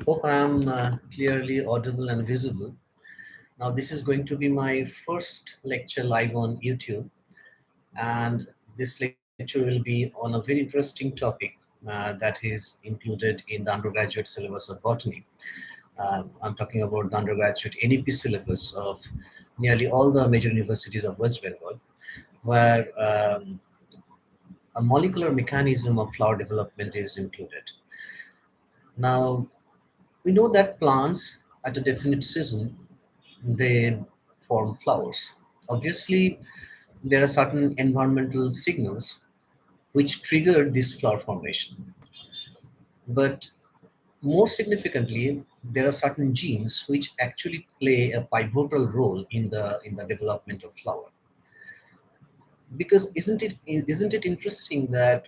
Hope I'm clearly audible and visible. Now, this is going to be my first lecture live on YouTube, and this lecture will be on a very interesting topic that is included in the undergraduate syllabus of botany. I'm talking about the undergraduate NEP syllabus of nearly all the major universities of West Bengal, where a molecular mechanism of flower development is included. Now, we know that plants at a definite season they form flowers. Obviously, there are certain environmental signals which trigger this flower formation. But more significantly, there are certain genes which actually play a pivotal role in the development of flower. Because isn't it interesting that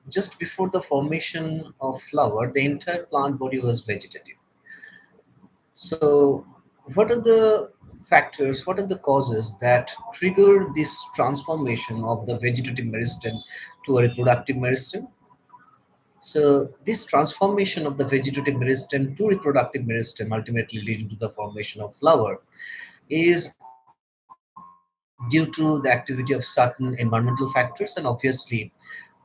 just before the formation of flower, the entire plant body was vegetative. So, what are the factors, what are the causes that trigger this transformation of the vegetative meristem to a reproductive meristem? So, this transformation of the vegetative meristem to reproductive meristem, ultimately leading to the formation of flower, is due to the activity of certain environmental factors and obviously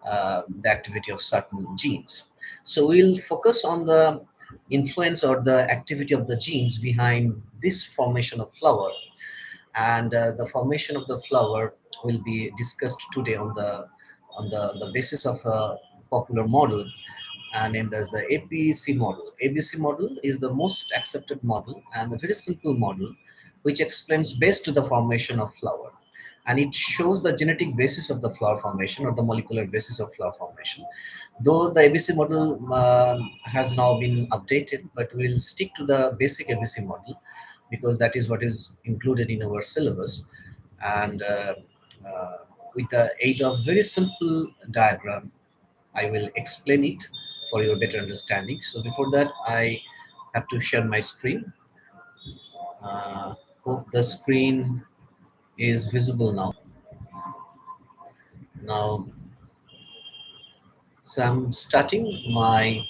the activity of certain genes. So we'll focus on the influence or the activity of the genes behind this formation of flower, and the formation of the flower will be discussed today on the basis of a popular model named as the ABC model. ABC model is the most accepted model and a very simple model which explains best the formation of flower, and it shows the genetic basis of the flower formation or the molecular basis of flower formation. Though the ABC model has now been updated, but we'll stick to the basic ABC model because that is what is included in our syllabus. And uh, with the aid of very simple diagram, I will explain it for your better understanding. So before that, I have to share my screen. Uh, Hope the screen is visible now. Now, so I'm starting my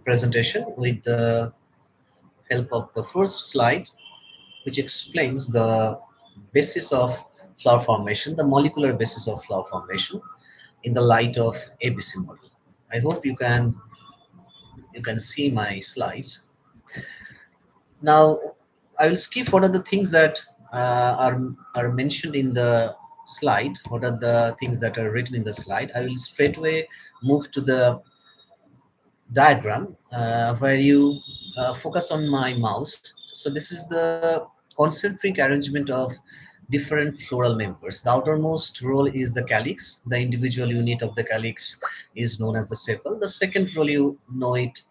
presentation with the help of the first slide, which explains the basis of flower formation, the molecular basis of flower formation in the light of ABC model. I hope you can see my slides. Now, I will skip what are the things that are mentioned in the slide. What are the things that are written in the slide? I will straight away move to the diagram where you focus on my mouse. So this is the concentric arrangement of different floral members. The outermost roll is the calyx. The individual unit of the calyx is known as the sepal. The second roll, you know it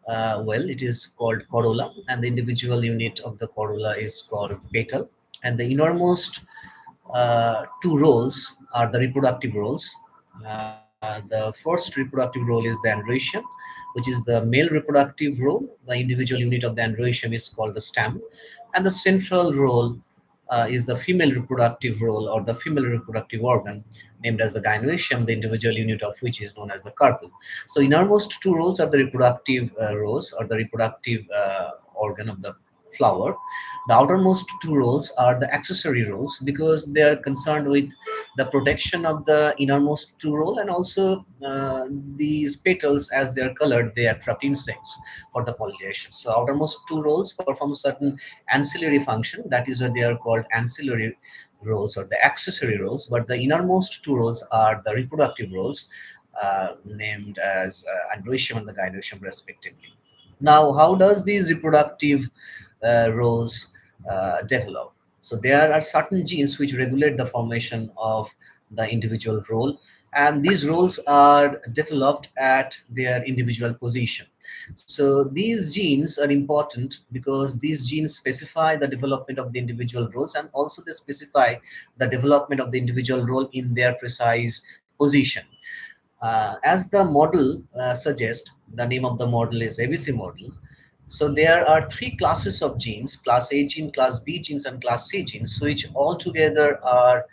well, it is called corolla, and the individual unit of the corolla is called petal. And the innermost two roles are the reproductive roles. The first reproductive role is the androecium, which is the male reproductive role. The individual unit of the androecium is called the stem, and the central role is the female reproductive role or the female reproductive organ named as the gynoecium, the individual unit of which is known as the carpel. So innermost two roles are the reproductive rows or the reproductive organ of the flower. The outermost two roles are the accessory roles because they are concerned with the protection of the innermost two roll, and also these petals, as they are colored, they attract insects for the pollination. So outermost two roles perform certain ancillary function. That is why they are called ancillary roles or the accessory roles. But the innermost two roles are the reproductive roles, named as androecium and the gynoecium respectively. Now, how does these reproductive roles develop? So there are certain genes which regulate the formation of the individual role, and these roles are developed at their individual position. So these genes are important because these genes specify the development of the individual roles, and also they specify the development of the individual role in their precise position. As the model suggests, the name of the model is ABC model. So there are three classes of genes: class A gene, class B genes, and class C genes, which all together are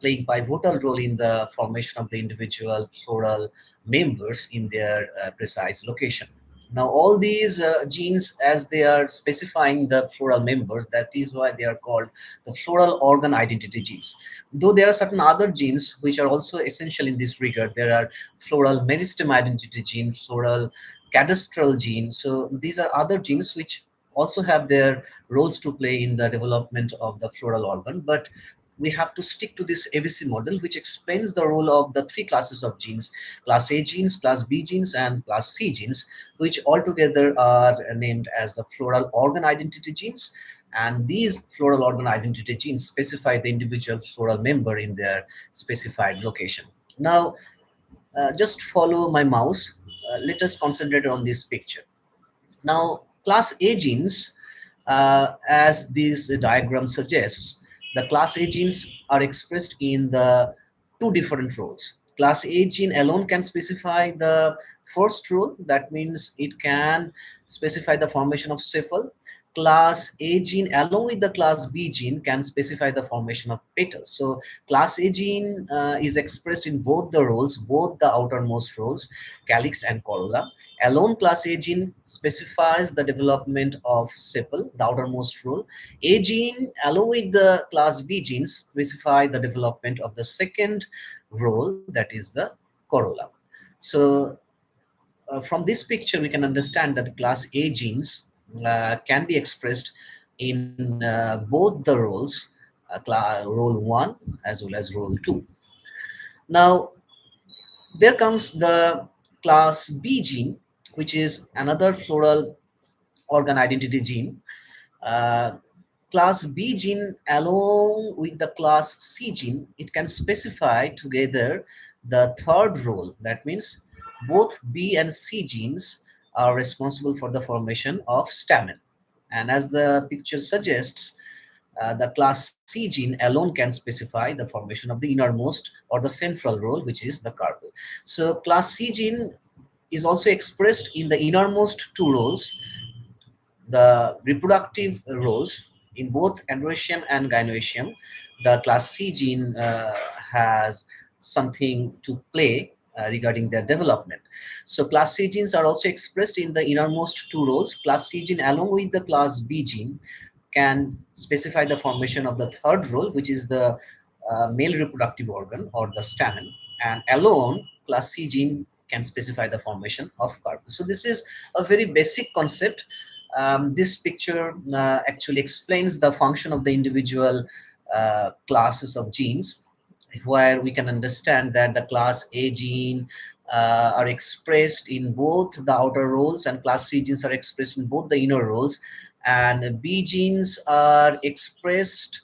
playing pivotal role in the formation of the individual floral members in their precise location. Now, all these genes, as they are specifying the floral members, that is why they are called the floral organ identity genes. Though there are certain other genes which are also essential in this regard. There are floral meristem identity gene, floral cadastral gene. So these are other genes which also have their roles to play in the development of the floral organ. But we have to stick to this ABC model, which explains the role of the three classes of genes: class A genes, class B genes, and class C genes, which altogether are named as the floral organ identity genes. And these floral organ identity genes specify the individual floral member in their specified location. Now, just follow my mouse. Let us concentrate on this picture. Now, class A genes, as this diagram suggests, the class A genes are expressed in the two different roles. Class A gene alone can specify the first role, that means it can specify the formation of sepal. Class A gene along with the class B gene can specify the formation of petals. So class A gene is expressed in both the roles, both the outermost roles, calyx and corolla. Alone class A gene specifies the development of sepal, the outermost role. A gene, along with the class B genes, specify the development of the second role, that is the corolla. So, from this picture, we can understand that class A genes can be expressed in both the roles, role 1 as well as role 2. Now, there comes the class B gene, which is another floral organ identity gene. Uh, Class B gene along with the class C gene, it can specify together the third role. That means both B and C genes are responsible for the formation of stamen. And as the picture suggests, the class C gene alone can specify the formation of the innermost or the central role, which is the carpel. So class C gene is also expressed in the innermost two roles, the reproductive roles in both androecium and gynoecium. The class C gene has something to play regarding their development. So class C genes are also expressed in the innermost two roles. Class C gene along with the class B gene can specify the formation of the third role, which is the male reproductive organ or the stamen. And alone, class C gene can specify the formation of carpel. So this is a very basic concept. This picture actually explains the function of the individual classes of genes, where we can understand that the class A gene are expressed in both the outer roles, and class C genes are expressed in both the inner roles, and B genes are expressed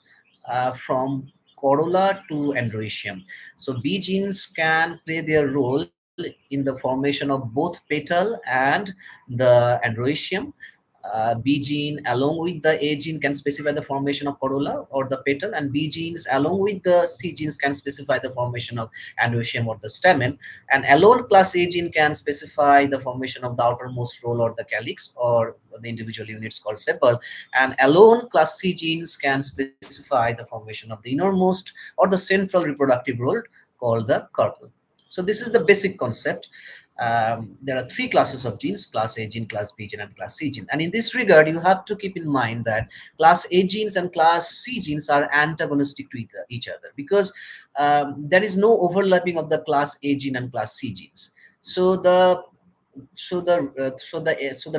from corolla to androecium. So B genes can play their role in the formation of both petal and the androecium. B gene along with the A gene can specify the formation of corolla or the petal, and B genes along with the C genes can specify the formation of androecium or the stamen, and alone class A gene can specify the formation of the outermost role or the calyx or the individual units called sepal, and alone class C genes can specify the formation of the innermost or the central reproductive role called the carpel. So this is the basic concept. There are three classes of genes: class A gene, class B gene, and class C gene. And in this regard, you have to keep in mind that class A genes and class C genes are antagonistic to each other, because there is no overlapping of the class A gene and class C genes. So the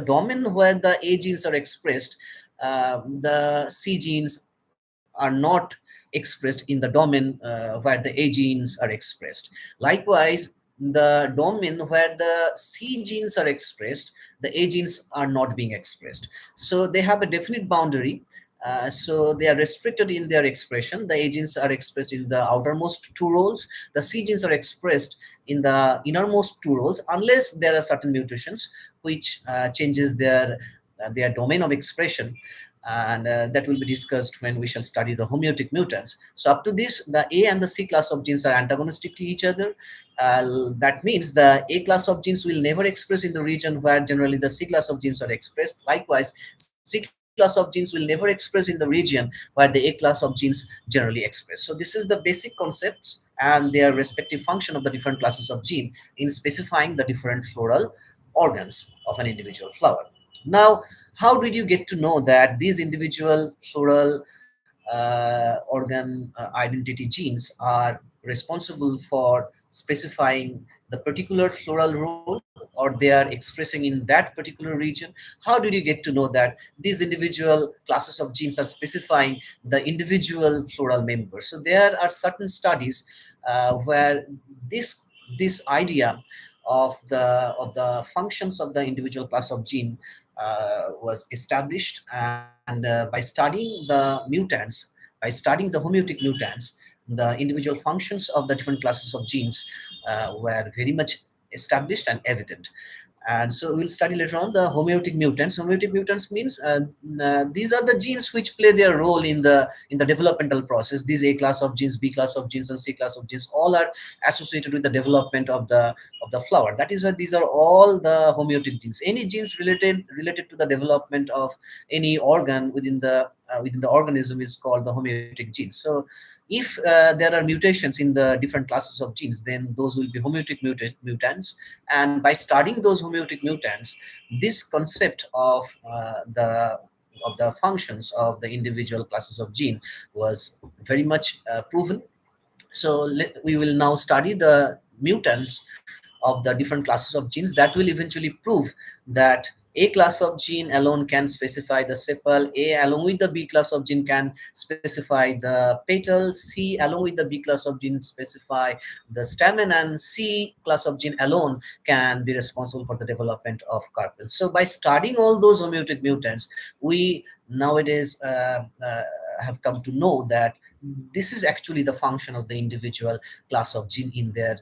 domain where the A genes are expressed, the C genes are not expressed in the domain where the A genes are expressed. Likewise, the domain where the C genes are expressed, the A genes are not being expressed. So they have a definite boundary. So they are restricted in their expression. The A genes are expressed in the outermost two roles. The C genes are expressed in the innermost two roles, unless there are certain mutations which changes their domain of expression, and that will be discussed when we shall study the homeotic mutants. So up to this, the A and the C class of genes are antagonistic to each other. That means the A class of genes will never express in the region where generally the C class of genes are expressed. Likewise, C class of genes will never express in the region where the A class of genes generally express. So this is the basic concepts and their respective function of the different classes of gene in specifying the different floral organs of an individual flower. Now, how did you get to know that these individual floral organ identity genes are responsible for specifying the particular floral role, or they are expressing in that particular region? How did you get to know that these individual classes of genes are specifying the individual floral members? So there are certain studies where this idea of the functions of the individual class of gene was established, and by studying the mutants, by studying the homeotic mutants, the individual functions of the different classes of genes were very much established and evident. And so we'll study later on the homeotic mutants. Homeotic mutants means these are the genes which play their role in the developmental process. These A class of genes, B class of genes, and C class of genes all are associated with the development of the flower. That is why these are all the homeotic genes. Any genes related to the development of any organ within the organism is called the homeotic genes. So if there are mutations in the different classes of genes, then those will be homeotic mutants. And by studying those homeotic mutants, this concept of the functions of the individual classes of gene was very much proven. So we will now study the mutants of the different classes of genes that will eventually prove that A class of gene alone can specify the sepal, A along with the B class of gene can specify the petal, C along with the B class of gene specify the stamen, and C class of gene alone can be responsible for the development of carpels. So by studying all those homeotic mutants, we nowadays have come to know that this is actually the function of the individual class of gene in their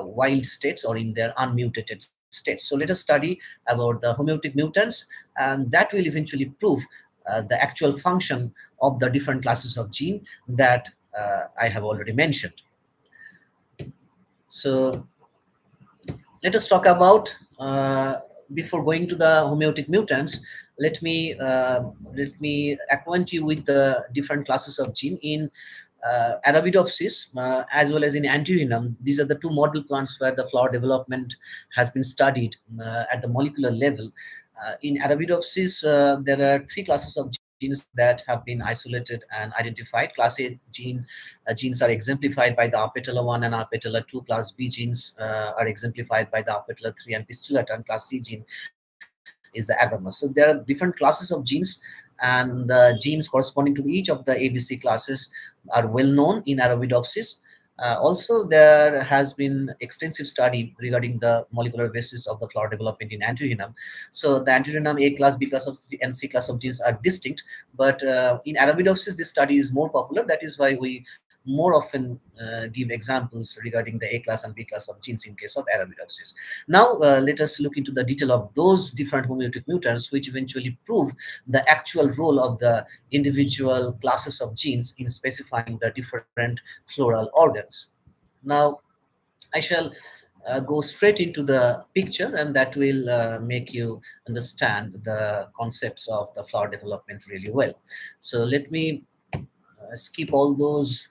wild states or in their unmutated states. So let us study about the homeotic mutants, and that will eventually prove the actual function of the different classes of gene that I have already mentioned. So let us talk about before going to the homeotic mutants, let me acquaint you with the different classes of gene in Arabidopsis as well as in Antirrhinum. These are the two model plants where the flower development has been studied at the molecular level. In Arabidopsis, there are three classes of genes that have been isolated and identified. Class A genes are exemplified by the Apetala 1 and Apetala 2. Class B genes are exemplified by the Apetala 3 and Pistillata, and Class C gene is the Agamous. So there are different classes of genes, and the genes corresponding to each of the ABC classes are well known in Arabidopsis. Also, there has been extensive study regarding the molecular basis of the flower development in Antirrhinum. So the Antirrhinum A class, B class of and C class of genes are distinct, but in Arabidopsis this study is more popular. That is why we more often give examples regarding the A class and B class of genes in case of Arabidopsis. Now let us look into the detail of those different homeotic mutants which eventually prove the actual role of the individual classes of genes in specifying the different floral organs. Now I shall go straight into the picture, and that will make you understand the concepts of the flower development really well. So let me skip all those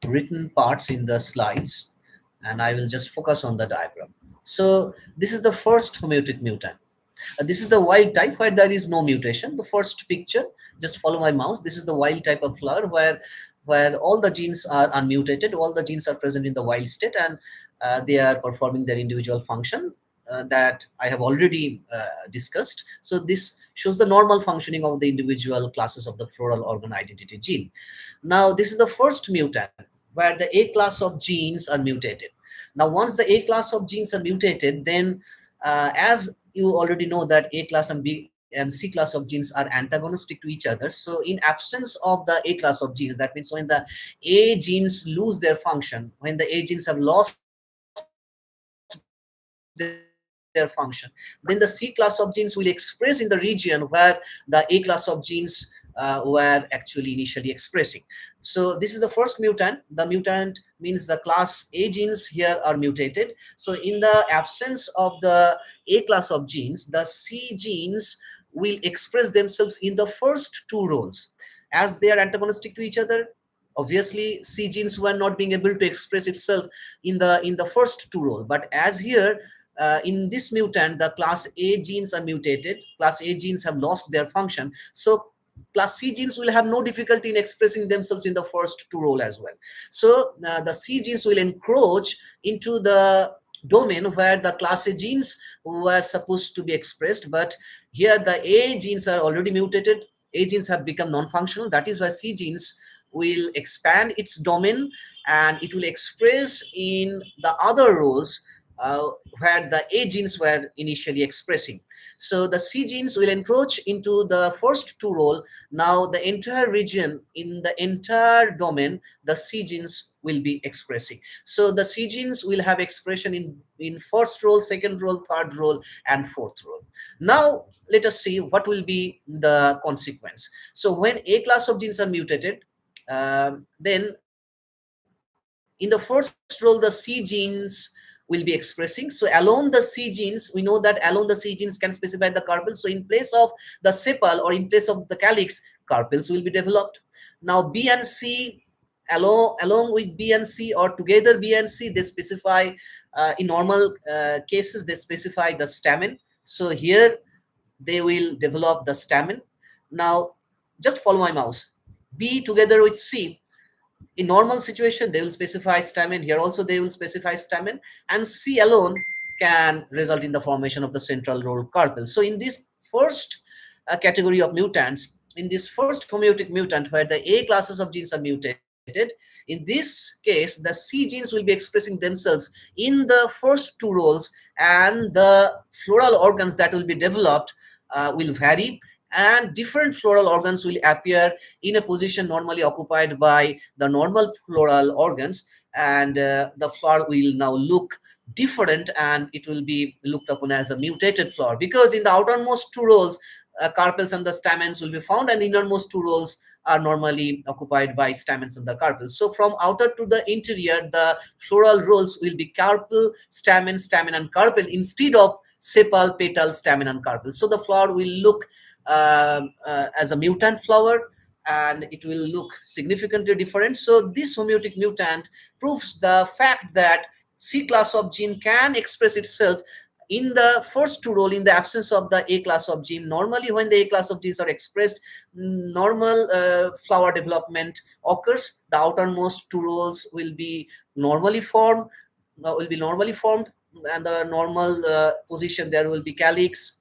written parts in the slides, and I will just focus on the diagram. So this is the first homeotic mutant. This is the wild type where there is no mutation. The first picture, just follow my mouse. This is the wild type of flower where all the genes are unmutated, all the genes are present in the wild state, and they are performing their individual function that I have already discussed. So this shows the normal functioning of the individual classes of the floral organ identity gene. Now this is the first mutant where the A class of genes are mutated. Now once the A class of genes are mutated, then as you already know that A class and B and C class of genes are antagonistic to each other. So in absence of the A class of genes, that means when the A genes lose their function, when the A genes have lost their function, then the C class of genes will express in the region where the A class of genes were actually initially expressing. So this is the first mutant. The mutant means the class A genes here are mutated. So in the absence of the A class of genes, the C genes will express themselves in the first two roles. As they are antagonistic to each other, obviously C genes were not being able to express itself in the first two role. But as here in this mutant, the class A genes are mutated. Class A genes have lost their function. So class C genes will have no difficulty in expressing themselves in the first two role as well. So the C genes will encroach into the domain where the class A genes were supposed to be expressed, but here the A genes are already mutated. A genes have become non-functional. That is why C genes will expand its domain and it will express in the other roles uh, where the A genes were initially expressing. So the C genes will encroach into the first two role. Now the entire region in the entire domain, the C genes will be expressing. So the C genes will have expression in first role, second role, third role, and fourth role. Now let us see what will be the consequence. So when A class of genes are mutated, then in the first role the C genes will be expressing. So alone the C genes, we know that alone the C genes can specify the carpel. So in place of the sepal or in place of the calyx, carpels will be developed. Now B and C, along with B and C or together B and C, they specify in normal cases they specify the stamen. So here they will develop the stamen. Now just follow my mouse. B together with C, in normal situation they will specify stamen. Here also they will specify stamen, and C alone can result in the formation of the central role carpel. So in this first category of mutants, in this first homeotic mutant where the A classes of genes are mutated, in this case the C genes will be expressing themselves in the first two roles, and the floral organs that will be developed will vary, and different floral organs will appear in a position normally occupied by the normal floral organs, and the flower will now look different and it will be looked upon as a mutated flower, because in the outermost two rows carpels and the stamens will be found, and the innermost two rows are normally occupied by stamens and the carpels. So from outer to the interior, the floral roles will be carpel, stamen and carpel instead of sepal, petal, stamen and carpel. So the flower will look as a mutant flower, and it will look significantly different. So this homeotic mutant proves the fact that C class of gene can express itself in the first two role in the absence of the A class of gene. Normally when the A class of genes are expressed, normal flower development occurs. The outermost two roles will be normally formed, and the normal position there will be calyx.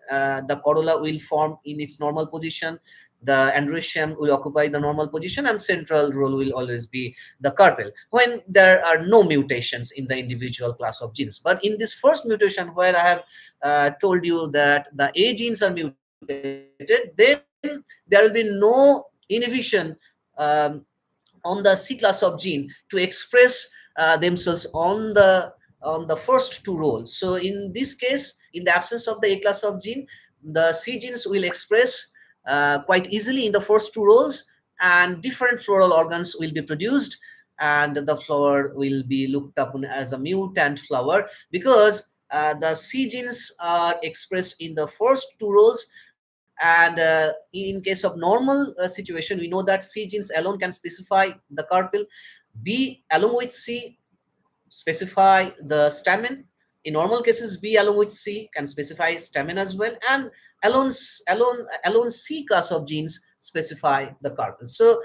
The corolla will form in its normal position. The androecium will occupy the normal position, and central role will always be the carpel when there are no mutations in the individual class of genes. But in this first mutation, where I have told you that the A genes are mutated, then there will be no inhibition um, on the C class of gene to express themselves on the first two roles. So in this case, in the absence of the A class of gene, the C genes will express quite easily in the first two roles, and different floral organs will be produced, and the flower will be looked upon as a mutant flower, because the C genes are expressed in the first two roles. And in case of normal situation, we know that C genes alone can specify the carpel. B along with C specify the stamen. In normal cases, B along with C can specify stamen as well, and alone C class of genes specify the carpel. So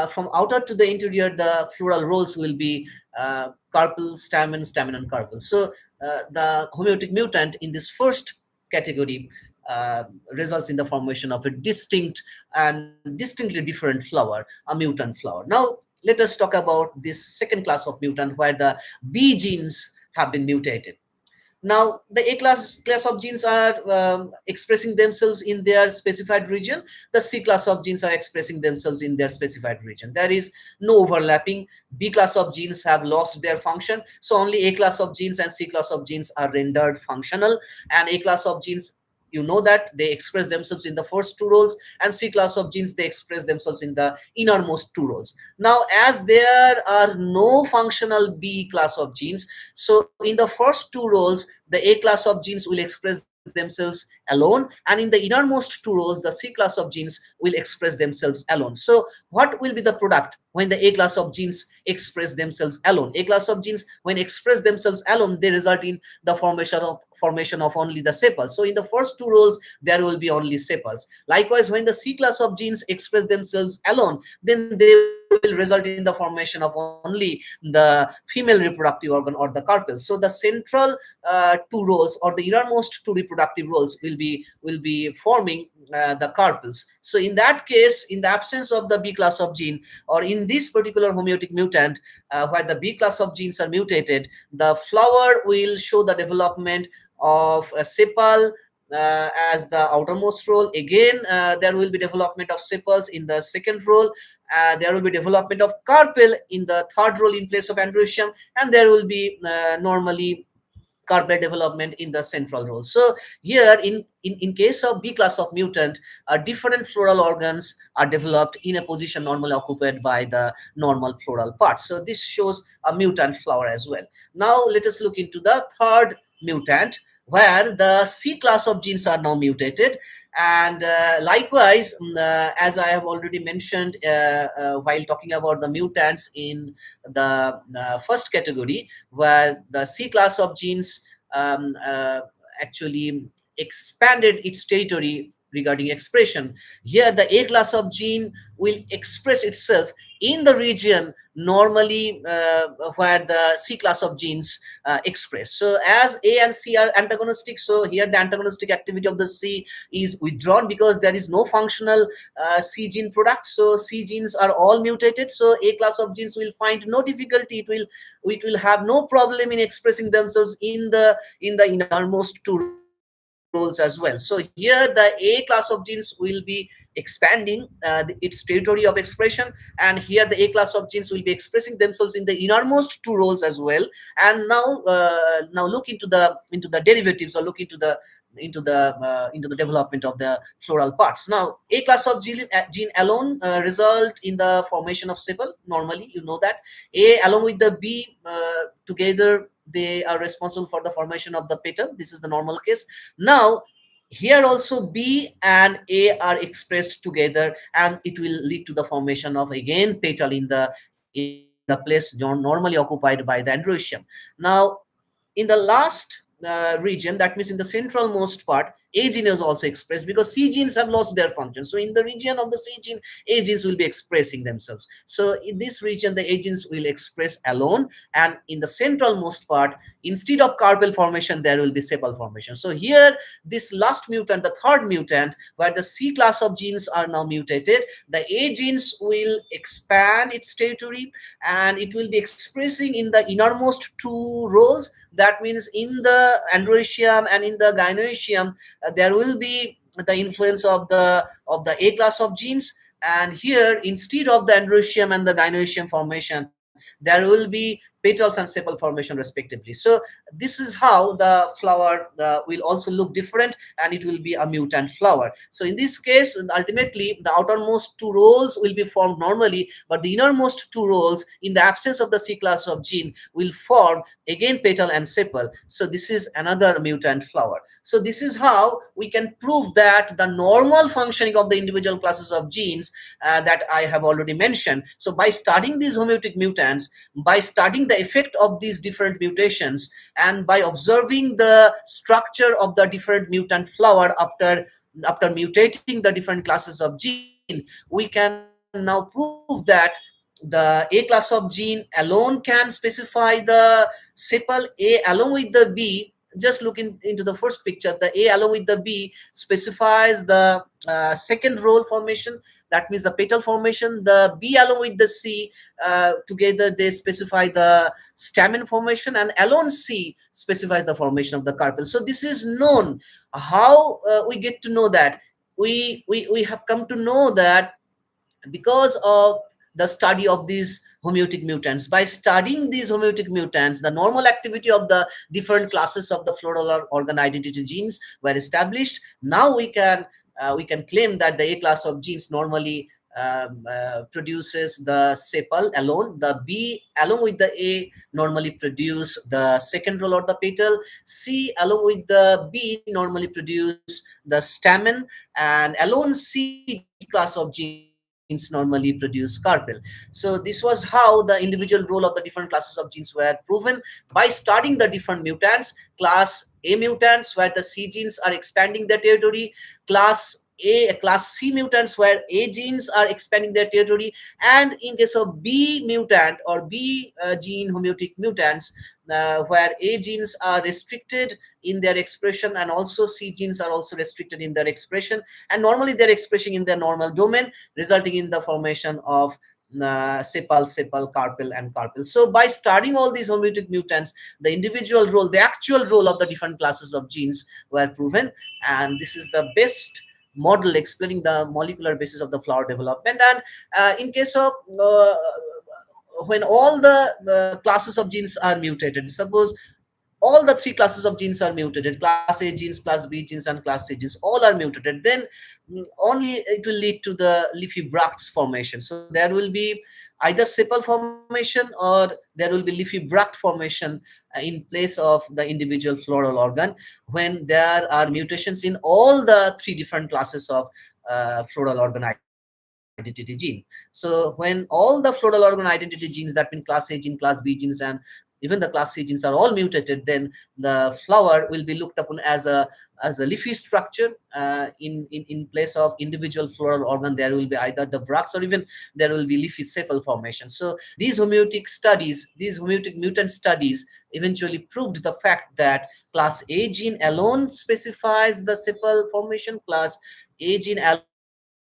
from outer to the interior, the floral roles will be carpel, stamen and carpel. So the homeotic mutant in this first category results in the formation of a distinct and distinctly different flower, a mutant flower. Now let us talk about this second class of mutant where the B genes have been mutated. Now the A class of genes are expressing themselves in their specified region. The C class of genes are expressing themselves in their specified region. There is no overlapping. B class of genes have lost their function, so only A class of genes and C class of genes are rendered functional. And A class of genes, you know that they express themselves in the first two roles, and C class of genes, they express themselves in the innermost two roles. Now as there are no functional B class of genes, so in the first two roles the A class of genes will express themselves alone, and in the innermost two rows, the C class of genes will express themselves alone. So what will be the product when the A class of genes express themselves alone? A class of genes, when express themselves alone, they result in the formation of only the sepals. So in the first two rows, there will be only sepals. Likewise, when the C class of genes express themselves alone, then they will result in the formation of only the female reproductive organ or the carpel. So the central two rows or the innermost two reproductive rows will be forming the carpels. So in that case, in the absence of the B class of gene, or in this particular homeotic mutant where the B class of genes are mutated, the flower will show the development of a sepal as the outermost role. Again, there will be development of sepals in the second role. There will be development of carpel in the third role in place of androecium, and there will be normally carpel development in the central role. So here in case of B class of mutant, different floral organs are developed in a position normally occupied by the normal floral part. So this shows a mutant flower as well. Now let us look into the third mutant, where the C class of genes are now mutated. And likewise, as I have already mentioned while talking about the mutants in the first category, where the C class of genes actually expanded its territory regarding expression. Here, the A class of gene will express itself in the region normally where the C class of genes express. So as A and C are antagonistic, so here the antagonistic activity of the C is withdrawn because there is no functional C gene product. So C genes are all mutated. So A class of genes will find no difficulty. It will have no problem in expressing themselves in the innermost two roles as well. So here the A class of genes will be expanding its territory of expression, and here the A class of genes will be expressing themselves in the innermost two roles as well. And now look into the derivatives, or look into the development of the floral parts. Now A class of gene alone result in the formation of sepal. Normally, you know that A along with the B together, they are responsible for the formation of the petal. This is the normal case. Now here also B and A are expressed together, and it will lead to the formation of again petal in the place normally occupied by the androecium. Now in the last region, that means in the central most part, A gene is also expressed because C genes have lost their function. So in the region of the C gene, A genes will be expressing themselves. So in this region, the A genes will express alone, and in the central most part, instead of carpel formation, there will be sepal formation. So here, this last mutant, the third mutant, where the C class of genes are now mutated, the A genes will expand its territory, and it will be expressing in the innermost two rows. That means in the androecium and in the gynoecium, there will be the influence of the A class of genes. And here, instead of the androecium and the gynoecium formation, there will be petals and sepal formation respectively. So this is how the flower will also look different, and it will be a mutant flower. So in this case, ultimately the outermost two rows will be formed normally, but the innermost two rows, in the absence of the C class of gene, will form again petal and sepal. So this is another mutant flower. So this is how we can prove that the normal functioning of the individual classes of genes that I have already mentioned. So by studying these homeotic mutants, by studying the effect of these different mutations, and by observing the structure of the different mutant flower after mutating the different classes of gene, we can now prove that the A class of gene alone can specify the sepal. A along with the B, just look into the first picture, the A along with the B specifies the second role formation, that means the petal formation. The B along with the C together, they specify the stamen formation, and alone C specifies the formation of the carpel. So this is known. How we get to know that? We have come to know that because of the study of these homeotic mutants. By studying these homeotic mutants, the normal activity of the different classes of the floral organ identity genes were established. Now we can claim that the A class of genes normally produces the sepal alone. The B along with the A normally produce the second roll or the petal. C along with the B normally produce the stamen, and alone C class of genes normally produce carpel. So this was how the individual role of the different classes of genes were proven by studying the different mutants. Class A mutants where the C genes are expanding their territory, class C mutants where A genes are expanding their territory, and in case of B mutant or B gene homeotic mutants, where A genes are restricted in their expression, and also C genes are also restricted in their expression, and normally they're expressing in their normal domain, resulting in the formation of sepal, carpel, and carpel. So by studying all these homeotic mutants, the individual role, the actual role of the different classes of genes were proven, and this is the best model explaining the molecular basis of the flower development. And in case of when all the classes of genes are mutated, suppose all the three classes of genes are mutated, class A genes, class B genes, and class C genes, all are mutated, then only it will lead to the leafy bracts formation. So there will be either sepal formation or there will be leafy bract formation in place of the individual floral organ, when there are mutations in all the three different classes of floral organ identity gene. So when all the floral organ identity genes, that mean class A gene, class B genes, and even the class C genes are all mutated, then the flower will be looked upon as a leafy structure. In place of individual floral organ, there will be either the bracts or even there will be leafy sepal formation. So these homeotic studies, these homeotic mutant studies eventually proved the fact that class A gene alone specifies the sepal formation, class A gene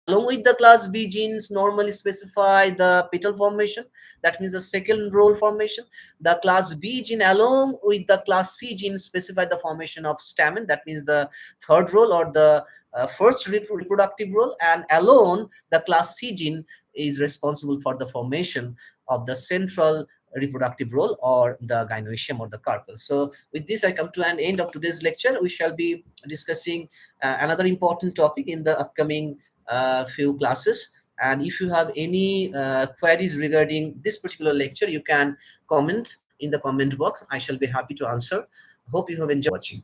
along with the class B genes normally specify the petal formation, that means the second roll formation. The class B gene along with the class C gene specify the formation of stamen, that means the third roll or the first reproductive roll, and alone the class C gene is responsible for the formation of the central reproductive role or the gynoecium or the carpel. So with this I come to an end of today's lecture. We shall be discussing another important topic in the upcoming few classes. And if you have any queries regarding this particular lecture, you can comment in the comment box. I shall be happy to answer. Hope you have enjoyed watching.